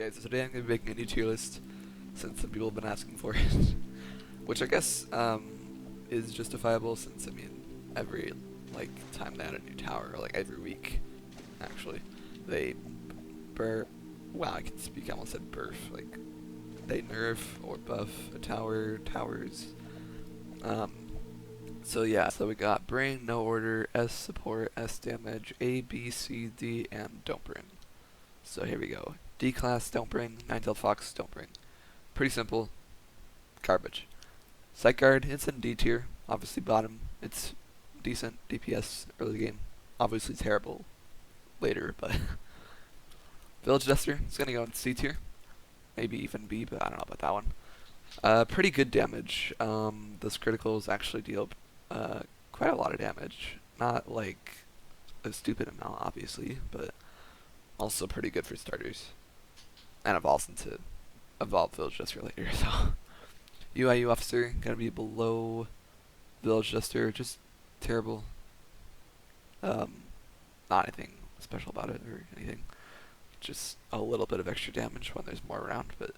Okay, so today I'm going to be making a new tier list since some people have been asking for it. Which I guess is justifiable since, I mean, every time they add a new tower, or like every week, actually, they wow, I can speak, I almost said burf, like, they nerf or buff a towers. So yeah, so we got Brain, No Order, S Support, S Damage, A, B, C, D, and Don't Bring. So here we go. D class, don't bring. Nine-tailed fox, don't bring. Pretty simple. Garbage. Sight guard, it's in D tier. Obviously bottom. It's decent. DPS early game. Obviously terrible later, but Village Duster, it's gonna go in C tier. Maybe even B, but I don't know about that one. Pretty good damage. Those criticals actually deal quite a lot of damage. Not like a stupid amount, obviously, but also pretty good for starters. And evolves into Evolve Village Duster later, so UIU Officer, gonna be below Village Duster, just terrible. Not anything special about it or anything. Just a little bit of extra damage when there's more around, but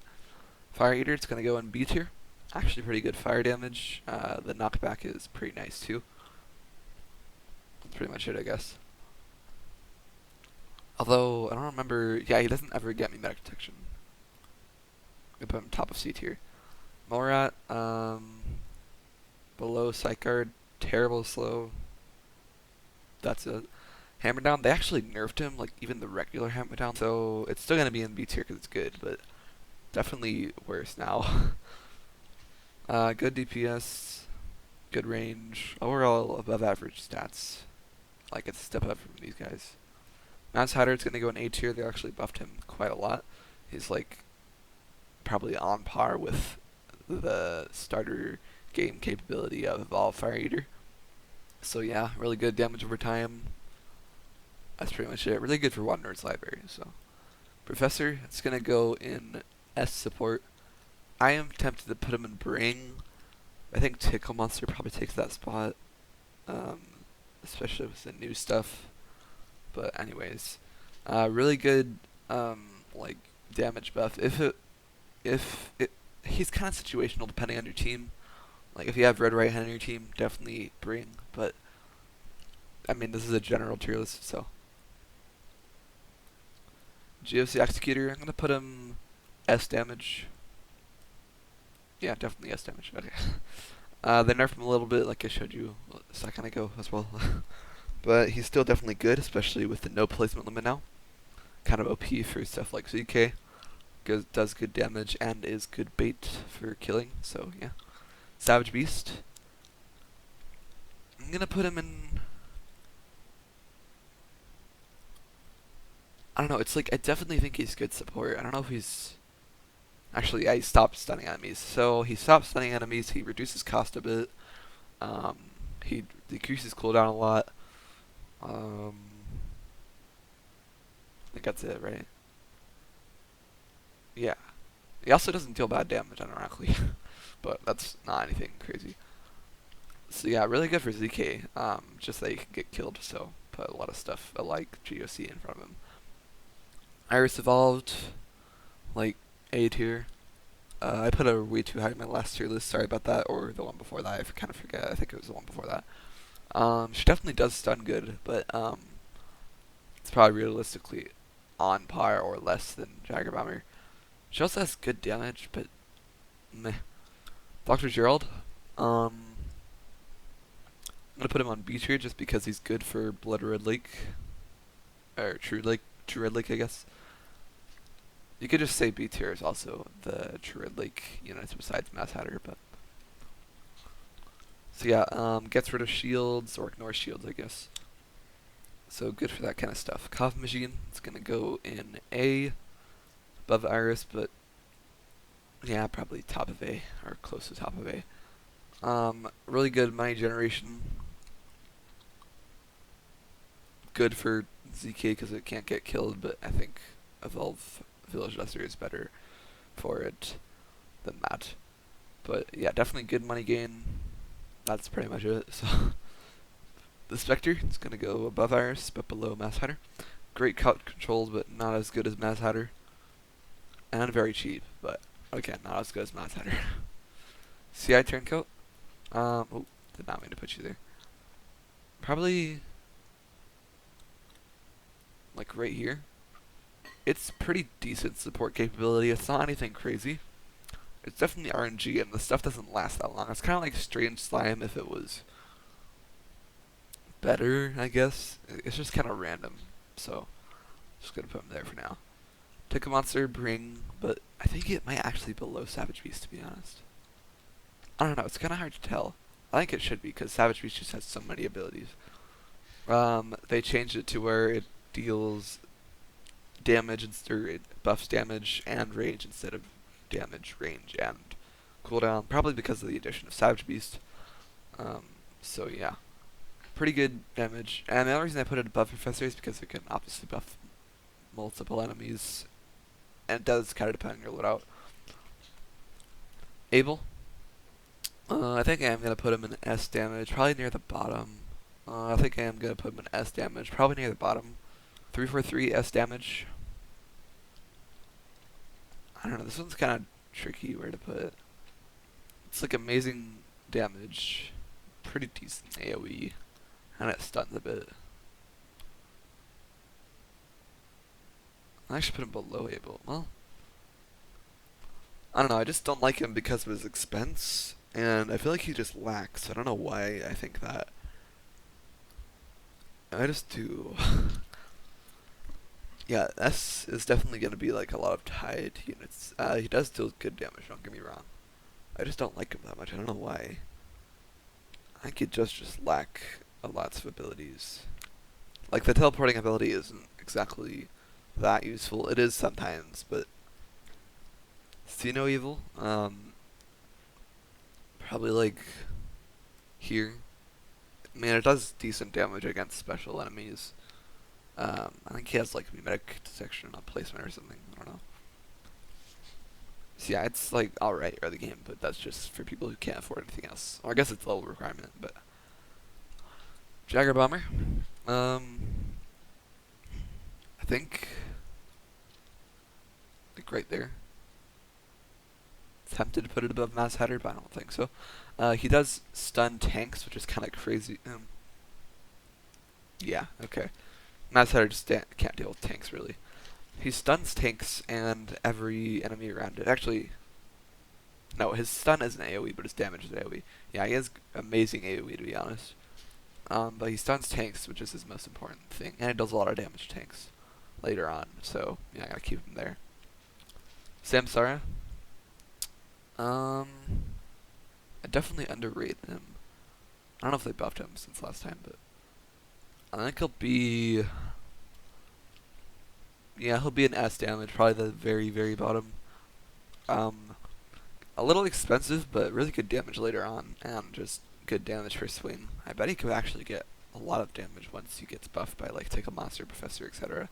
Fire Eater, it's gonna go in B tier. Actually pretty good fire damage. The knockback is pretty nice too. That's pretty much it, I guess. Although, I don't remember, yeah, he doesn't ever get me medic detection. I'm gonna put him top of C tier. Morat, below Sight Guard, terrible slow. That's it. Hammer Down, they actually nerfed him, like even the regular Hammer Down, so it's still gonna be in B tier because it's good, but definitely worse now. Good DPS, good range, overall above average stats. Like it's a step up from these guys. Mouse Hatter, it's gonna go in A tier. They actually buffed him quite a lot. He's like probably on par with the starter game capability of Evolve Fire Eater. So yeah, really good damage over time. That's pretty much it. Really good for one Nerd's Library. So Professor, it's gonna go in S Support. I am tempted to put him in Bring. I think Tickle Monster probably takes that spot, especially with the new stuff. But anyways, really good like damage buff. He's kind of situational depending on your team. Like if you have red right hand on your team, definitely Bring. But I mean, this is a general tier list, so GOC Executor, I'm gonna put him S damage. Yeah, definitely S damage. Okay. They nerfed him a little bit, like I showed you a second ago as well. But he's still definitely good, especially with the no placement limit now. Kind of OP for stuff like ZK. Does good damage and is good bait for killing, so yeah. Savage Beast. I'm gonna put him in... I don't know, it's like, I definitely think he's good support. I don't know if he's... Actually, yeah, he stopped stunning enemies. So he stops stunning enemies, he reduces cost a bit. He decreases cooldown a lot. I think that's it, right? Yeah. He also doesn't deal bad damage, ironically. But that's not anything crazy. So yeah, really good for ZK. Just that he can get killed, so put a lot of stuff like GOC in front of him. Iris Evolved, like A tier. I put a way too high in my last tier list, sorry about that, or the one before that, I kind of forget, I think it was the one before that. She definitely does stun good, but it's probably realistically on par or less than Jagger Bomber. She also has good damage, but meh. Dr. Gerald, I'm gonna put him on B tier just because he's good for Blood Red Lake, or True Red Lake, I guess. You could just say B tier is also the True Red Lake units besides Mass Hatter, but so yeah, gets rid of shields or ignores shields, I guess. So good for that kind of stuff. Coffee Machine, it's gonna go in A, above Iris, but yeah, probably top of A or close to top of A. Really good money generation. Good for ZK because it can't get killed, but I think Evolve Village Duster is better for it than that. But yeah, definitely good money gain. That's pretty much it. So the Spectre, it's gonna go above Iris but below Mass Hatter. Great cut controls, but not as good as Mass Hatter. and very cheap, but again, not as good as Mad Hatter. CI Turncoat. Oh, did not mean to put you there. Probably like right here. It's pretty decent support capability. It's not anything crazy. It's definitely RNG, and the stuff doesn't last that long. It's kind of like Strange Slime if it was better, I guess. It's just kind of random, so just gonna put him there for now. Tickle Monster, Bring, but I think it might actually be below Savage Beast, to be honest. I don't know, it's kind of hard to tell. I think it should be, because Savage Beast just has so many abilities. They changed it to where it deals damage, or it buffs damage and range instead of damage, range, and cooldown, probably because of the addition of Savage Beast. So yeah, pretty good damage. And the other reason I put it above Professor is because it can obviously buff multiple enemies, and it does kind of depend on your loadout. Abel. I think I am going to put him in S damage, probably near the bottom. I think I am going to put him in S damage, probably near the bottom. 343 S damage. I don't know, this one's kind of tricky where to put it. It's like amazing damage, pretty decent AoE, and it stuns a bit. I should put him below Abel. Well, I don't know, I just don't like him because of his expense, and I feel like he just lacks. I don't know why I think that. I just do. Yeah, S is definitely going to be like a lot of tied units. He does deal good damage, don't get me wrong. I just don't like him that much. I don't know why. I think he just lack lots of abilities. Like, the teleporting ability isn't exactly that useful. It is sometimes, but See No Evil, probably like here. I mean, it does decent damage against special enemies. I think he has like mimetic detection on placement or something. I don't know. So yeah, it's like alright early game, but that's just for people who can't afford anything else. Or I guess it's a level requirement, but Jagger Bomber. I think like right there. Tempted to put it above Mass Hatter, but I don't think so. He does stun tanks, which is kind of crazy. Yeah, okay. Mass Hatter just can't deal with tanks, really. He stuns tanks and every enemy around it. Actually, no, his stun isn't AoE, but his damage is AoE. Yeah, he has amazing AoE, to be honest. But he stuns tanks, which is his most important thing. And he does a lot of damage to tanks later on, so yeah, I gotta keep him there. Samsara. I definitely underrated him. I don't know if they buffed him since last time, but I think he'll be... Yeah, he'll be an S damage, probably the very, very bottom. A little expensive, but really good damage later on, and just good damage per swing. I bet he could actually get a lot of damage once he gets buffed by like Tickle Monster, Professor, etc.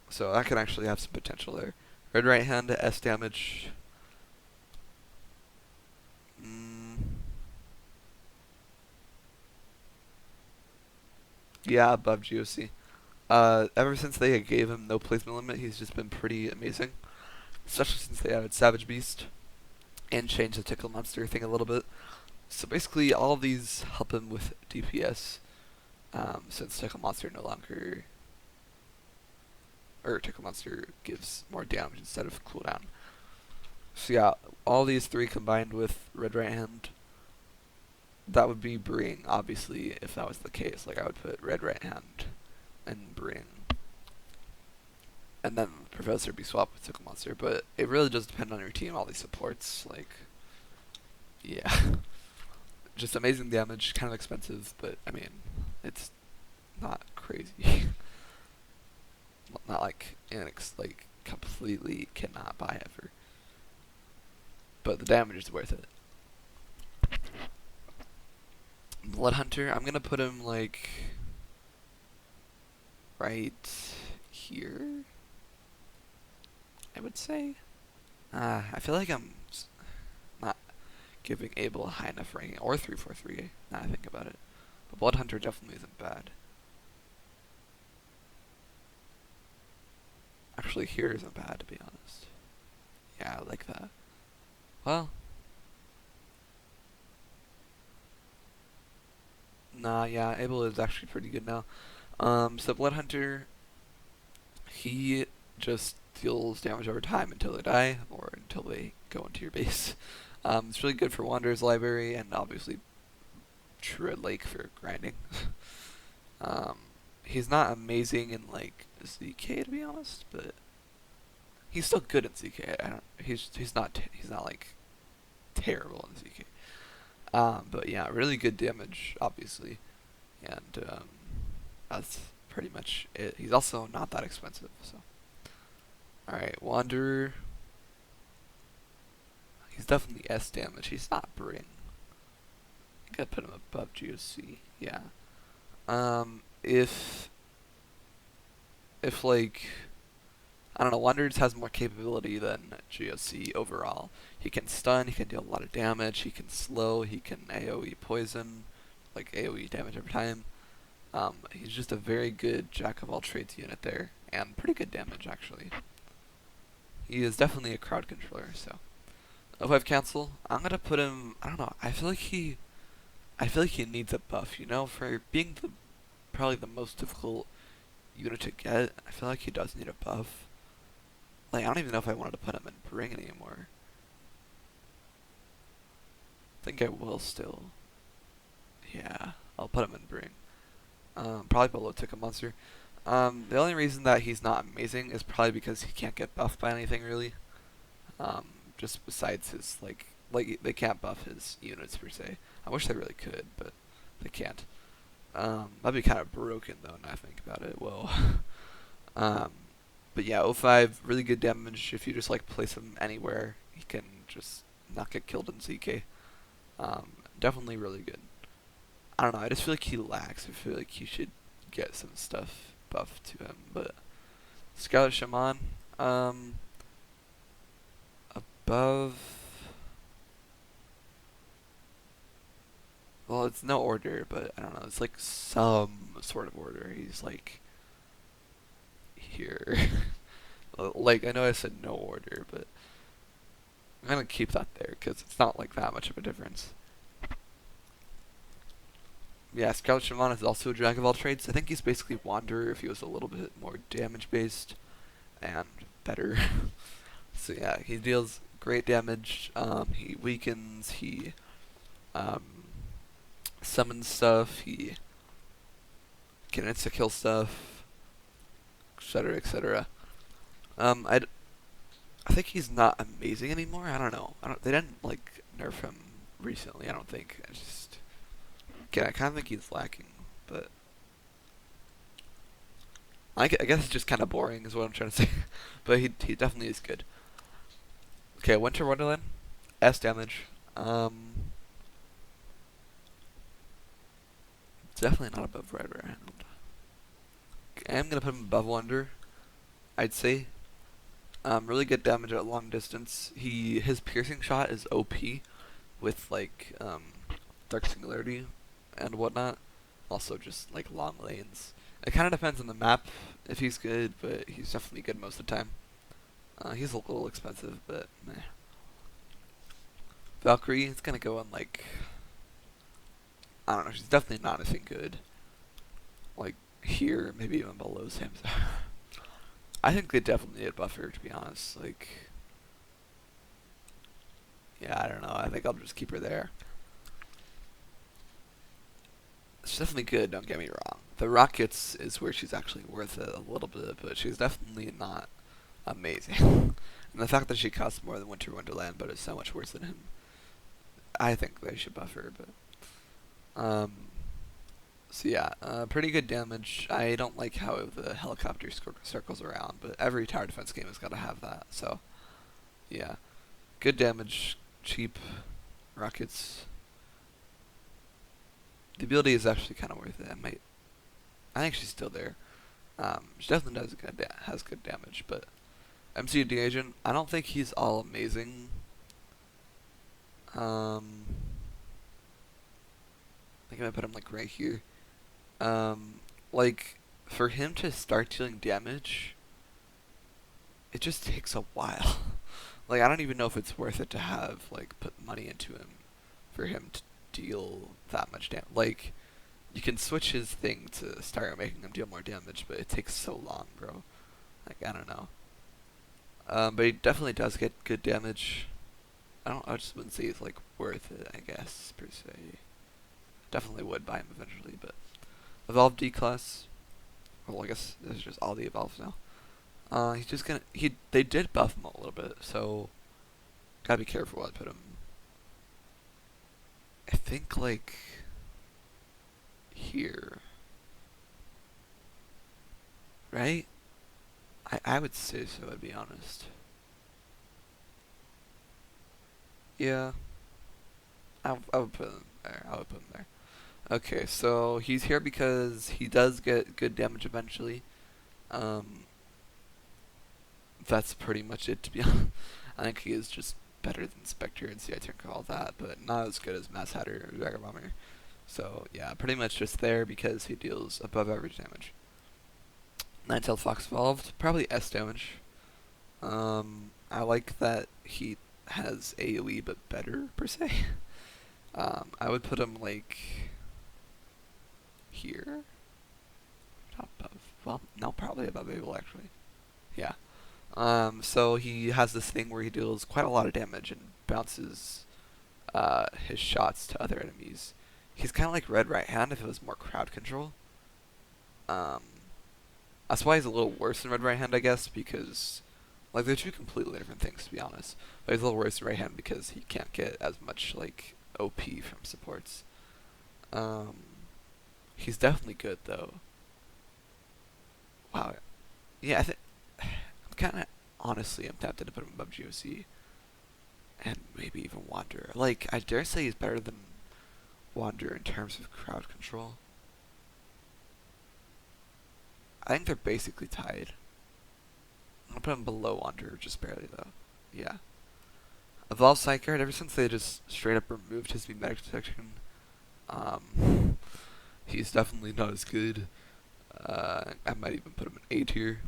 So that could actually have some potential there. Red Right Hand, S damage. Yeah, above GOC. Ever since they gave him no placement limit, he's just been pretty amazing. Especially since they added Savage Beast and changed the Tickle Monster thing a little bit. So basically, all of these help him with DPS, since Tickle Monster no longer... Or Tickle Monster gives more damage instead of cooldown. So yeah, all these three combined with Red Right Hand, that would be Bring, obviously, if that was the case. Like, I would put Red Right Hand and Bring. And then Professor would be swapped with Tickle Monster. But it really does depend on your team, all these supports. Like, yeah. Just amazing damage, kind of expensive, but, I mean, it's not crazy. Not like, like, completely cannot buy ever. But the damage is worth it. Blood Hunter, I'm gonna put him like right here, I would say. I feel like I'm not giving Abel a high enough ranking, or 343, now I think about it. But Blood Hunter definitely isn't bad. Actually, here isn't bad, to be honest. Yeah, I like that. Well, nah, yeah, Abel is actually pretty good now. So Blood Hunter, he just deals damage over time until they die or until they go into your base. It's really good for Wanderer's Library and obviously Druid Lake for grinding. um, he's not amazing in like ZK to be honest, but he's still good in ZK. I don't. He's not like terrible in ZK. But yeah, really good damage, obviously, and that's pretty much it. He's also not that expensive, so. All right, Wanderer. He's definitely S damage. He's not Bring. I gotta put him above GOC. Yeah. If like I don't know, Wanderer just has more capability than GOC overall. He can stun. He can deal a lot of damage. He can slow. He can AOE poison, like AOE damage over time. He's just a very good jack of all trades unit there, and pretty good damage actually. He is definitely a crowd controller. So, if I have cancel, I'm gonna put him. I don't know. I feel like he needs a buff. You know, for being probably the most difficult unit to get. I feel like he does need a buff. Like I don't even know if I wanted to put him in Bring anymore. I think I will still. Yeah, I'll put him in Bring. Probably below Tick a Monster. The only reason that he's not amazing is probably because he can't get buffed by anything really. Just besides his like they can't buff his units per se. I wish they really could, but they can't. That'd be kind of broken though. Now I think about it. Whoa. um, but yeah, O5 really good damage. If you just like place him anywhere, he can just not get killed in ZK. Definitely really good. I don't know. I just feel like he lacks. I feel like he should get some stuff buffed to him. But Scarlet Shaman, above. Well, it's no order, but I don't know. It's like some sort of order. He's like here. Like I know I said no order, but I'm gonna keep that there because it's not like that much of a difference. Yeah, Scarlet Shaman is also a jack of all trades. I think he's basically Wanderer if he was a little bit more damage based and better. So yeah, he deals great damage. He weakens. He um, summons stuff. He can insta kill stuff, etc., etc. I think he's not amazing anymore. I don't know. They didn't like nerf him recently. I don't think. I kind of think he's lacking, but I guess it's just kind of boring, is what I'm trying to say. But he definitely is good. Okay, Winter Wonderland, S damage. Definitely not above Red Hand. I'm gonna put him above Wonder, I'd say. Really good damage at long distance. His piercing shot is OP with like Dark Singularity and whatnot. Also just like long lanes. It kind of depends on the map if he's good, but he's definitely good most of the time. He's a little expensive, but meh. Valkyrie, it's gonna go on like I don't know. She's definitely not anything good. Like here, maybe even below him. I think they definitely need a buffer, to be honest. Like, yeah, I don't know. I think I'll just keep her there. She's definitely good, don't get me wrong. The Rockets is where she's actually worth it a little bit, but she's definitely not amazing. And the fact that she costs more than Winter Wonderland, but is so much worse than him, I think they should buff her. But so yeah, pretty good damage. I don't like how the helicopter circles around, but every tower defense game has got to have that. So yeah, good damage, cheap rockets. The ability is actually kind of worth it. I think she's still there. She definitely has good damage, but MCD agent, I don't think he's all amazing. I think I might put him like right here. Like for him to start dealing damage, it just takes a while. Like, I don't even know if it's worth it to have, like, put money into him for him to deal that much damage. Like, you can switch his thing to start making him deal more damage, but it takes so long, bro. Like, I don't know. But he definitely does get good damage. I just wouldn't say it's, like, worth it, I guess, per se. Definitely would buy him eventually, but... Evolved D-Class. Well, I guess this is just all the evolves now. He's just gonna... They did buff him a little bit, so... Gotta be careful what I put him. I think, like... Here. Right? I would say so, to be honest. Yeah. I would put him there. I would put him there. Okay, so he's here because he does get good damage eventually. Um, that's pretty much it, to be honest. I think he is just better than Spectre and CI Tinker, all that, but not as good as Mass Hatter or Dragon Bomber. So yeah, pretty much just there because he deals above average damage. Ninetale Fox Evolved, probably S damage. I like that he has AoE but better per se. I would put him like here, top above. Well, no, probably above Able actually. Yeah. So he has this thing where he deals quite a lot of damage and bounces his shots to other enemies. He's kind of like Red Right Hand if it was more crowd control. Um, that's why he's a little worse than Red Right Hand, I guess, because like they're two completely different things, to be honest. But he's a little worse than Right Hand because he can't get as much like OP from supports. Um, he's definitely good though. Wow. Yeah, I think I'm kind of honestly I'm tempted to put him above GOC and maybe even Wanderer. Like I dare say he's better than Wanderer in terms of crowd control. I think they're basically tied. I'm gonna put him below Wanderer just barely though. Yeah. Evolved Psychic, ever since they just straight up removed his mimetic detection, um, he's definitely not as good. I might even put him in A tier.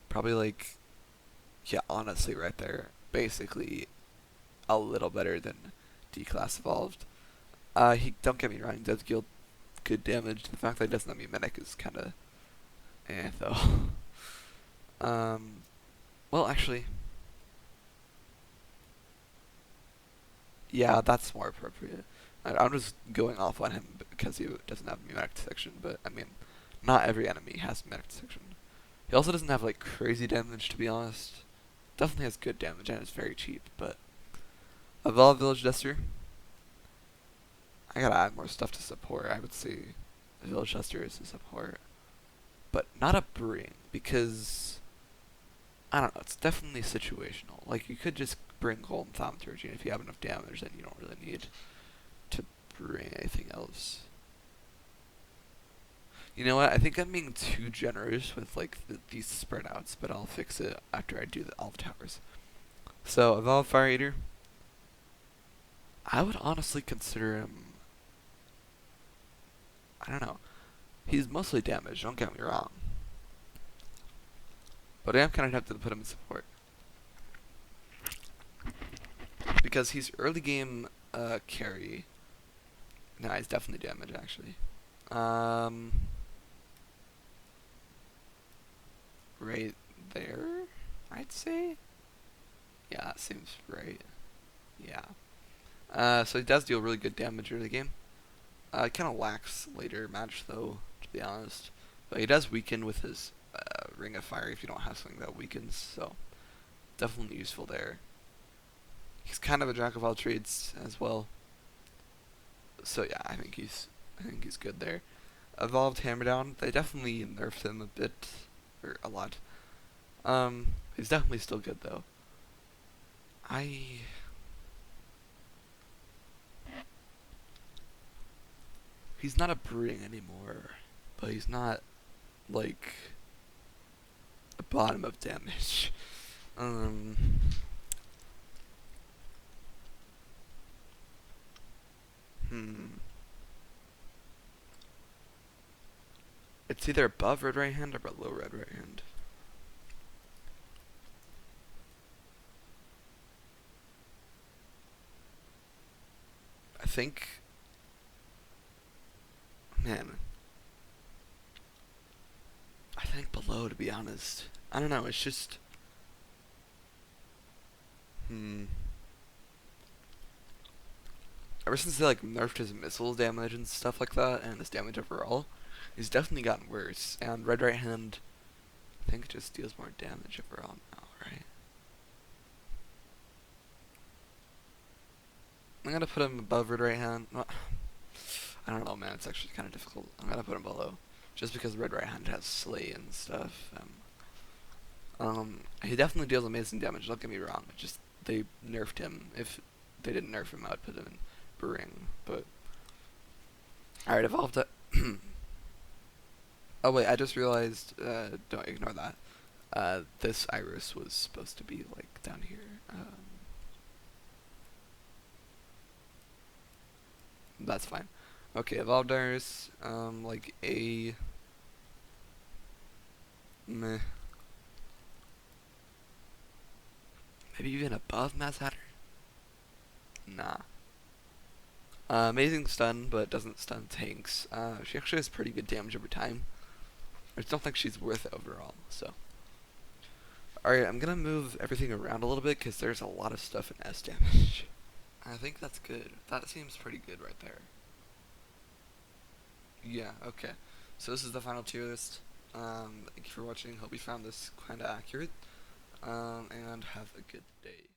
Probably like, yeah, honestly, right there. Basically, a little better than D-Class Evolved. Don't get me wrong, he does deal good damage. The fact that he doesn't have mimetic is kind of though. Well, actually, yeah, that's more appropriate. I'm just going off on him because he doesn't have mimetic detection, but I mean, not every enemy has mimetic detection. He also doesn't have like crazy damage, to be honest. Definitely has good damage and it's very cheap, but Evolved Village Duster. I gotta add more stuff to support. I would say Village Duster is a support, but not a bring because I don't know. It's definitely situational. Like you could just bring Golden Thaumaturgy, and if you have enough damage, then you don't really need to bring anything else. You know what? I think I'm being too generous with like these spread outs, but I'll fix it after I do all the towers. So Evolve Fire Eater. I would honestly consider him. I don't know. He's mostly damage. Don't get me wrong. But I am kind of tempted to put him in support because he's early game carry. No, he's definitely damage actually. Right there, I'd say. Yeah, that seems right. Yeah. So he does deal really good damage early game. It kind of lacks later match though, to be honest. But he does weaken with his Ring of Fire if you don't have something that weakens. So definitely useful there. He's kind of a jack of all trades as well. So yeah, I think he's good there. Evolved Hammerdown, they definitely nerfed him a bit, or a lot. He's definitely still good though. He's not a bring anymore, but he's not like the bottom of damage. Um, hmm. It's either above Red Right Hand or below Red Right Hand. think, man, I think below, to be honest. I don't know, it's just, hmm. Ever since they like nerfed his missile damage and stuff like that, and his damage overall, he's definitely gotten worse. And Red Right Hand, I think, just deals more damage overall now, right? I'm gonna put him above Red Right Hand. Well, I don't know, man. It's actually kind of difficult. I'm gonna put him below, just because Red Right Hand has Slay and stuff. He definitely deals amazing damage. Don't get me wrong. It's just they nerfed him. If they didn't nerf him, I would put him in Bring. But all right, evolved. Oh wait, I just realized. Don't ignore that. This iris was supposed to be like down here. That's fine. Okay, evolved iris. Like a meh. Maybe even above Mass Hatter. Nah. Amazing stun, but doesn't stun tanks. She actually has pretty good damage over time. I just don't think she's worth it overall. So, alright, I'm gonna move everything around a little bit because there's a lot of stuff in S damage. I think that's good. That seems pretty good right there. Yeah, okay. So this is the final tier list. Thank you for watching. Hope you found this kind of accurate. And have a good day.